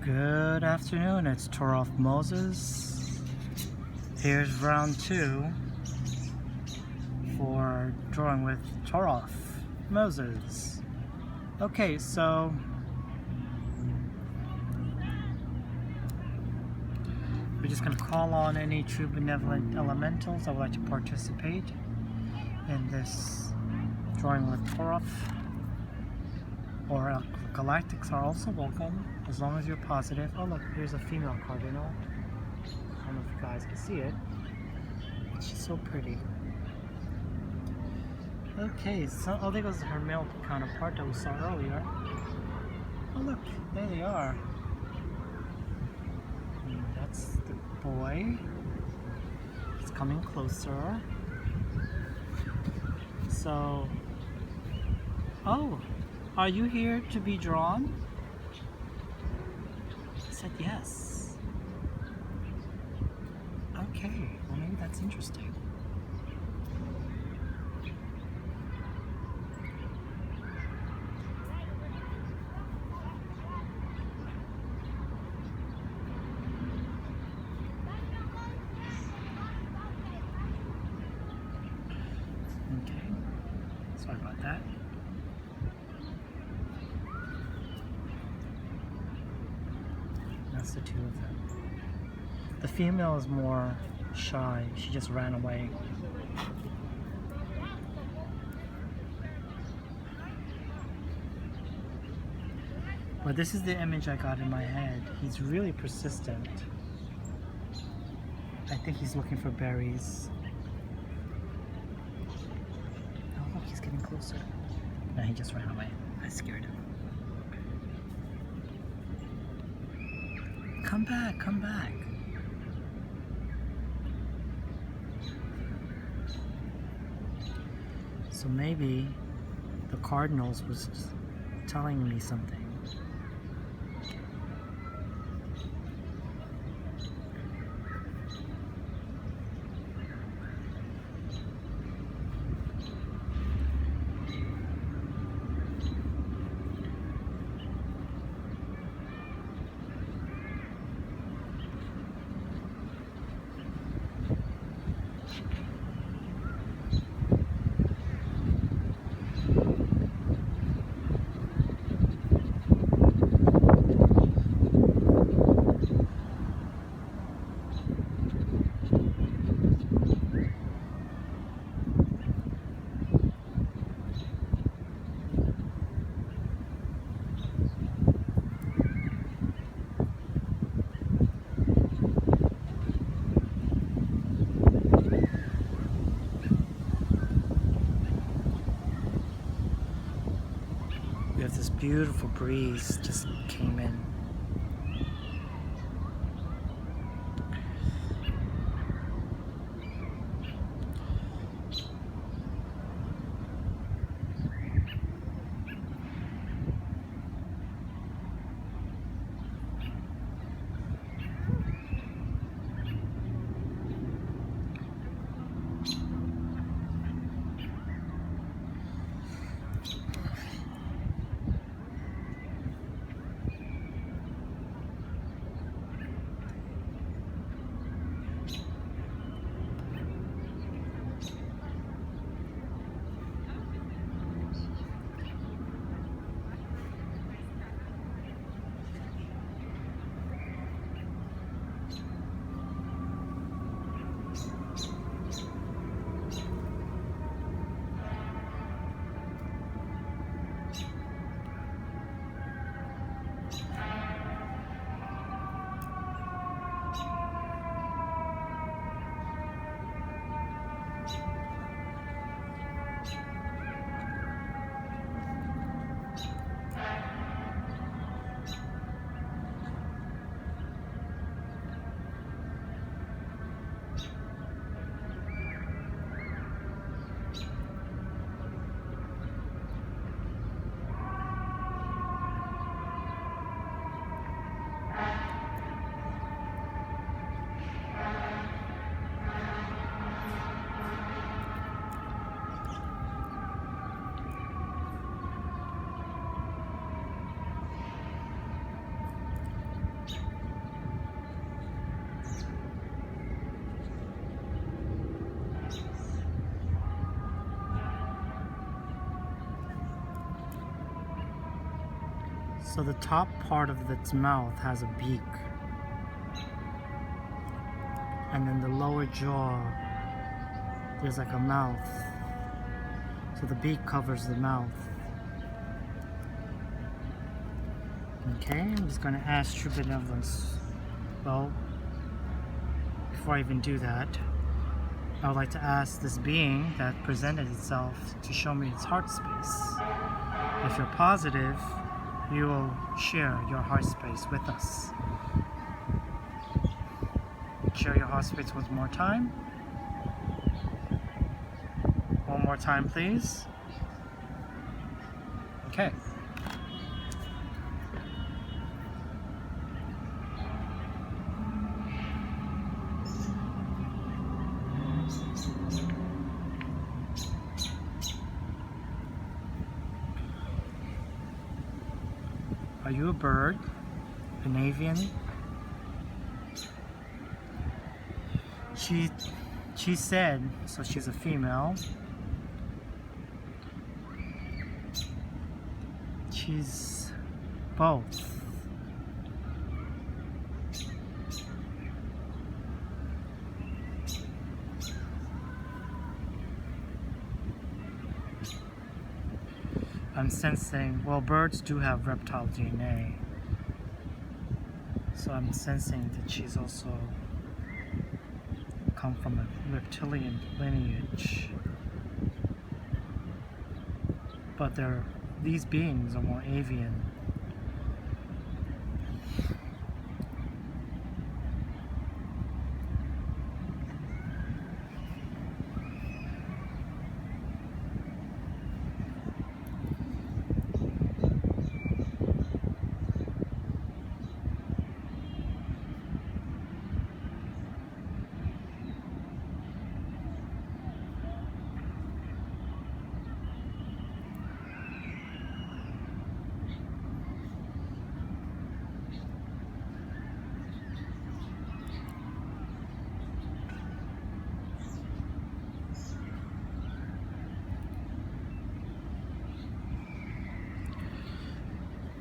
Good afternoon, it's Toraph Moses. Here's round 2 for drawing with Toraph Moses. Okay, so we're just going to call on any true benevolent elementals that would like to participate in this drawing with Toraph. Or Galactics are also welcome, as long as you're positive. Oh look, here's a female cardinal. I don't know if you guys can see it. She's so pretty. Okay, so I think it was her male counterpart that we saw earlier. Oh look, there they are. And that's the boy. It's coming closer. So, oh, are you here to be drawn? I said yes. Okay, well maybe that's interesting. Okay, sorry about that. That's the two of them. The female is more shy. She just ran away. But this is the image I got in my head. He's really persistent. I think he's looking for berries. Oh look, he's getting closer. No, he just ran away. I scared him. Come back, come back. So maybe the Cardinals was telling me something. We have this beautiful breeze just came in. So the top part of its mouth has a beak. And then the lower jaw, there's like a mouth. So the beak covers the mouth. Okay, I'm just going to ask true benevolence. Well, before I even do that, I would like to ask this being that presented itself to show me its heart space. If you're positive, you will share your heart space with us. Share your heart space one more time. One more time, please. Okay. Are you a bird? An avian? She said, so she's a female. She's both. I'm sensing, well, birds do have reptile DNA. So I'm sensing that she's also come from a reptilian lineage. But these beings are more avian.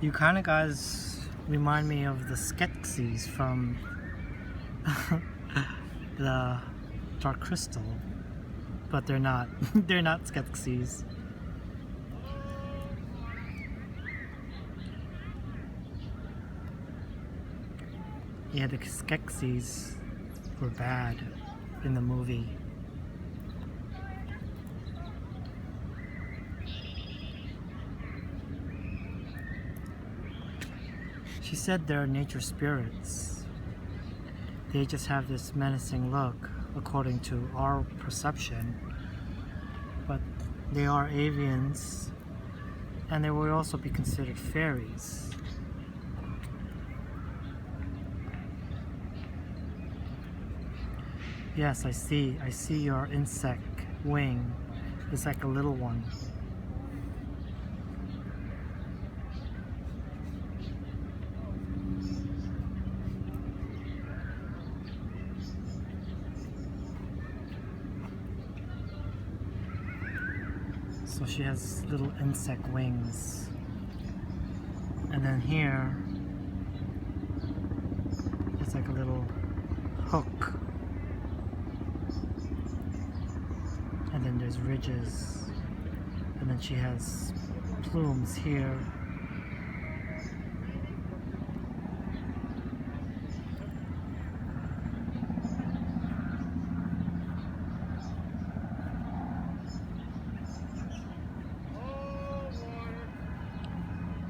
You kind of guys remind me of the Skeksis from the Dark Crystal, but they're not. They're not Skeksis. Yeah, the Skeksis were bad in the movie. She said they're nature spirits. They just have this menacing look, according to our perception. But they are avians, and they will also be considered fairies. Yes, I see your insect wing. It's like a little one. So she has little insect wings. And then here, it's like a little hook. And then there's ridges. And then she has plumes here.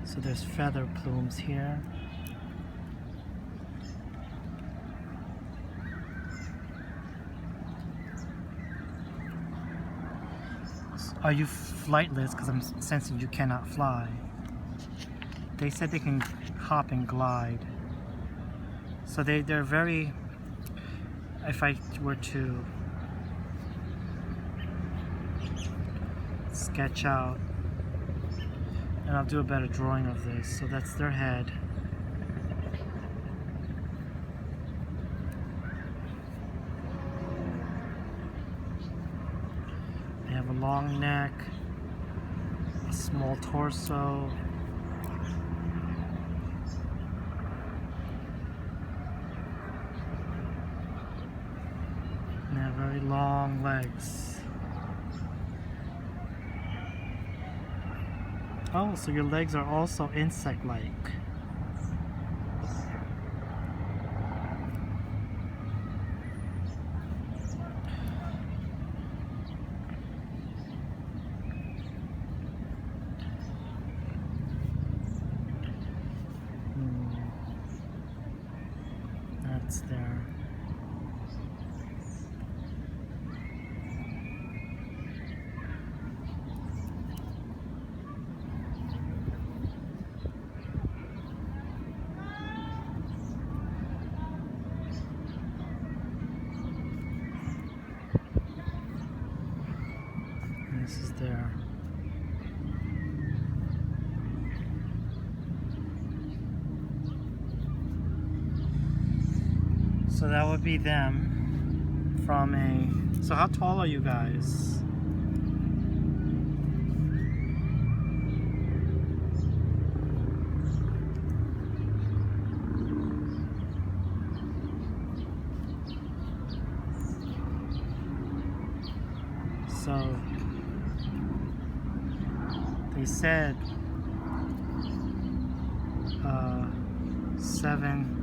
So there's feather plumes here. Are you flightless? Because I'm sensing you cannot fly. They said they can hop and glide. So they're very, if I were to sketch out, and I'll do a better drawing of this. So that's their head. They have a long neck, a small torso, very long legs. Oh, so your legs are also insect-like. That's there. This is there. So that would be them from a... So how tall are you guys? So they said 7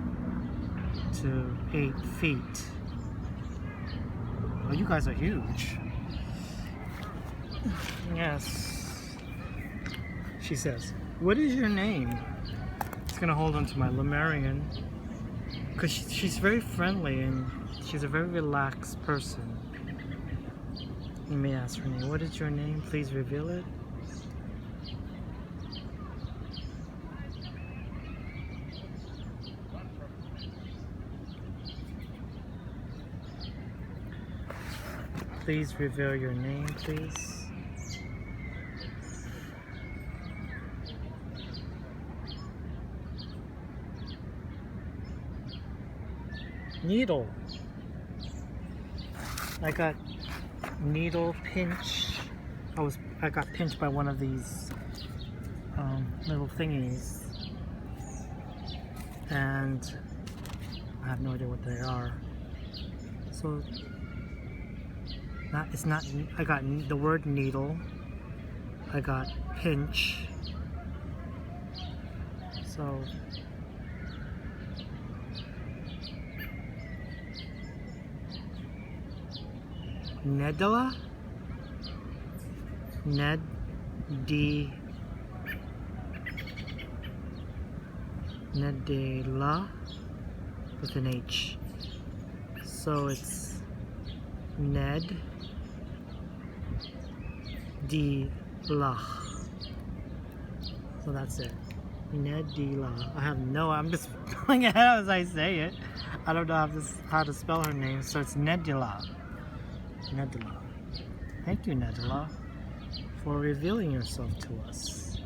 to 8 feet. Oh, you guys are huge. Yes. She says, "What is your name?" It's gonna hold on to my Lemurian because she's very friendly and she's a very relaxed person. You may ask her name. What is your name? Please reveal it. Please reveal your name, please. Needle. I got needle pinch. I got pinched by one of these little thingies, and I have no idea what they are. So it's not. I got the word needle. I got pinch. So Nedilah? Nedilah with an H. So it's Nedilah. So that's it. Nedilah. I'm just spelling it out as I say it. I don't know how to spell her name, so it's Nedilah. Nedilah. Thank you, Nedilah, for revealing yourself to us.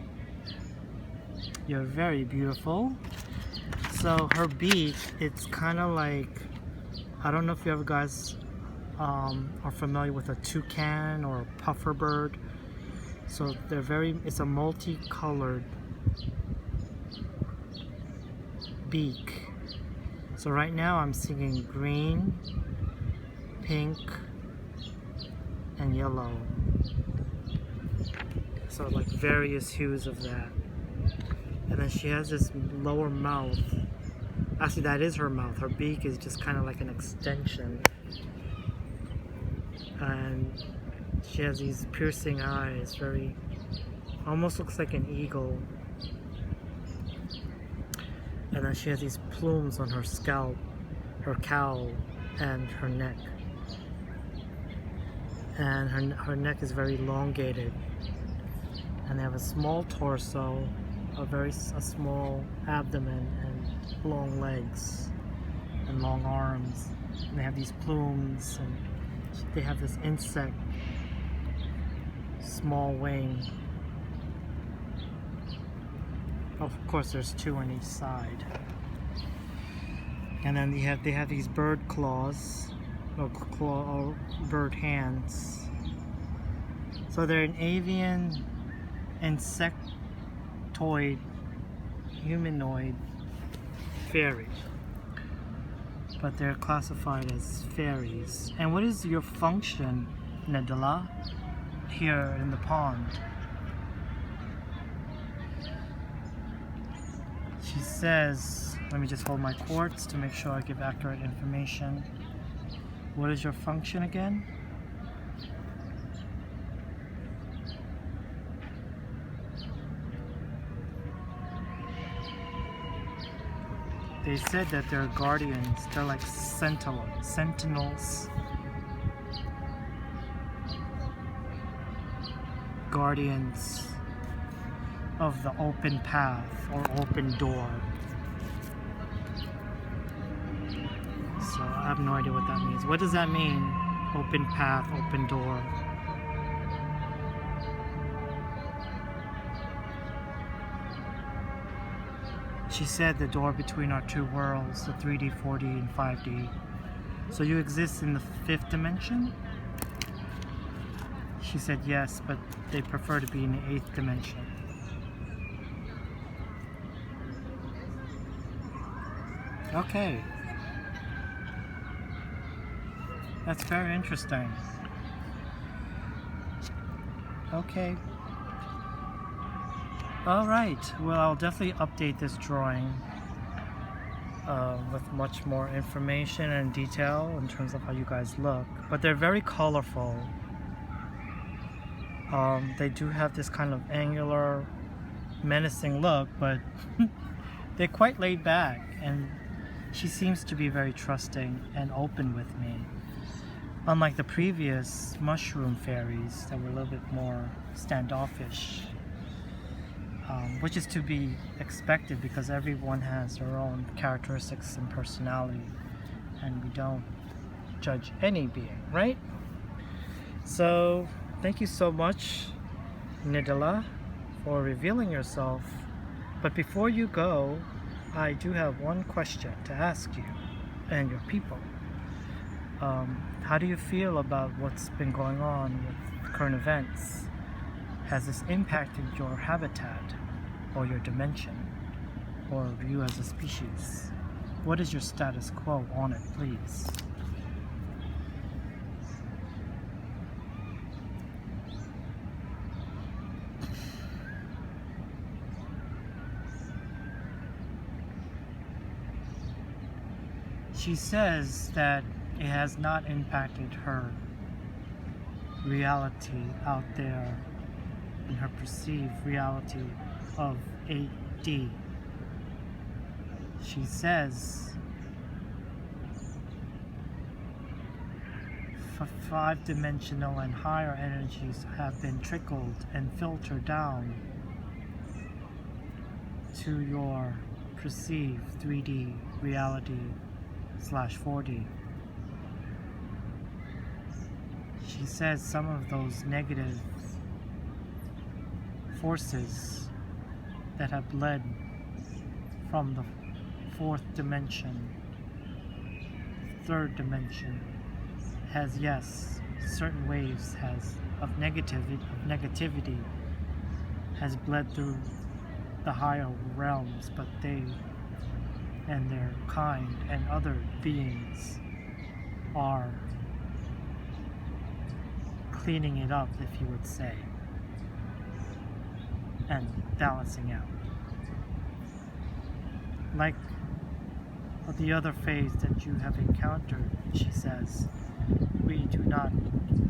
You're very beautiful. So her beak, it's kind of like, I don't know if you ever guys are familiar with a toucan or a puffer bird. So it's a multicolored beak. So right now I'm seeing green, pink, and yellow. So like various hues of that. And then she has this lower mouth. Actually, that is her mouth. Her beak is just kind of like an extension. And she has these piercing eyes, almost looks like an eagle. And then she has these plumes on her scalp, her cowl, and her neck. And her neck is very elongated. And they have a small torso, a small abdomen, and long legs, and long arms. And they have these plumes, and they have this insect, small wing. Of course, there's 2 on each side. And then they have these bird claws, or bird hands. So they're an avian, insectoid, humanoid fairy. but they're classified as fairies. And what is your function, Nedilah, here in the pond? She says, let me just hold my quartz to make sure I give accurate information. What is your function again? They said that they're guardians. They're like sentinels. Guardians of the open path or open door. So I have no idea what that means. What does that mean? Open path, open door. She said the door between our two worlds, the 3D, 4D, and 5D. So you exist in the 5th dimension? She said yes, but they prefer to be in the 8th dimension. Okay. That's very interesting. Okay. Alright, well, I'll definitely update this drawing with much more information and detail in terms of how you guys look. But they're very colorful. They do have this kind of angular, menacing look, but they're quite laid back, and she seems to be very trusting and open with me. Unlike the previous mushroom fairies that were a little bit more standoffish. Which is to be expected because everyone has their own characteristics and personality, and we don't judge any being, right? So thank you so much, Nedilah, for revealing yourself. But before you go, I do have one question to ask you and your people. How do you feel about what's been going on with current events? Has this impacted your habitat or your dimension or you as a species? What is your status quo on it, please? She says that it has not impacted her reality out there, in her perceived reality of 8D. She says 5-dimensional and higher energies have been trickled and filtered down to your perceived 3D reality / 4D. She says some of those negative forces that have bled from the 4th dimension, 3rd dimension, has, yes, certain waves of negativity has bled through the higher realms, but they and their kind and other beings are cleaning it up, if you would say, and balancing out. Like the other phase that you have encountered, she says, we do not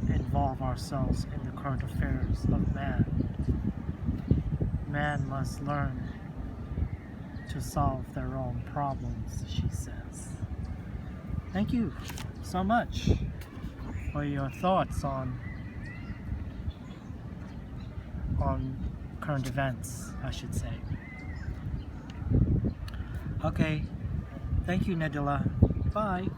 involve ourselves in the current affairs of man. Man must learn to solve their own problems, she says. Thank you so much for your thoughts on current events, I should say. Okay, thank you, Nedilah. Bye.